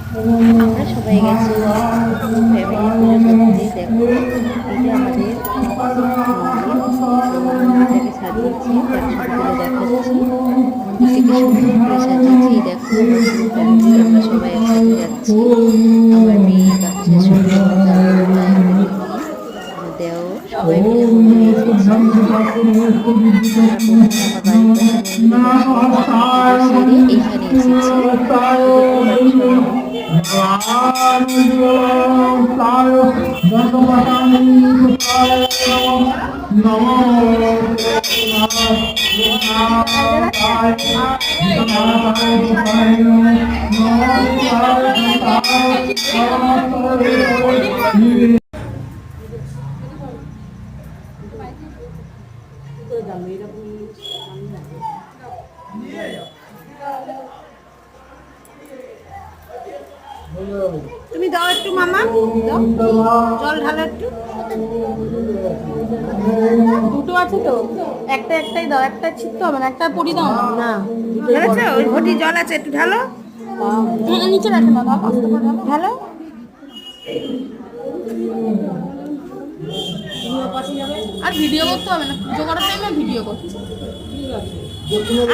আমরা সবাই গেছি ফ্যামিলি পুজো করতে। দেখো এটা আমাদের মন্দির, তো এটাকে সাজিয়েছি, একসাথে তুলে দেখাচ্ছি। মন্দিরটাকে সুন্দর করে সাজিয়েছি। দেখো আমার পুরো ফ্যামিলি, আমরা সবাই একসাথে যাচ্ছি। আমার মেয়ে, কাকু শাশুড়ি, আমার দাদা, ভাই, আমার দিদি, আমার দেও, সবাই মিলে মন্দিরে এসেছি। আমরা প্রথমে আমার বাড়ির পাশে মন্দিরে গেছিলাম, পুজো সেরে এইখানে এসেছি। তো দেখতে পাচ্ছ আমি তুমি দাও একটু মামা, দাও জল ঢালো একটু। দুটো আছে তো, একটাই দাও, একটা ছিটতে হবে না, একটা পরি দাও না। ঢালেছো? ওই ঘটি জল আছে, একটু ঢালো। নিচে রাখো না, দাও আস্তে করে ঢালো, ঢালো। আর ভিডিও করতে হবে না, পুজো করার টাইমে ভিডিও করছি।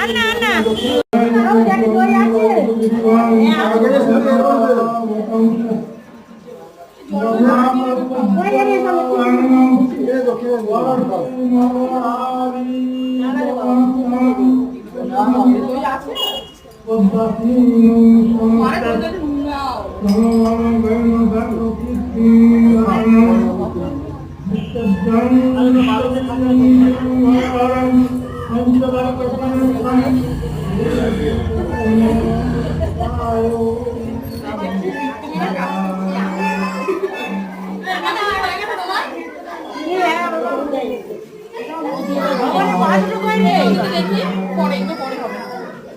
আর না না পরে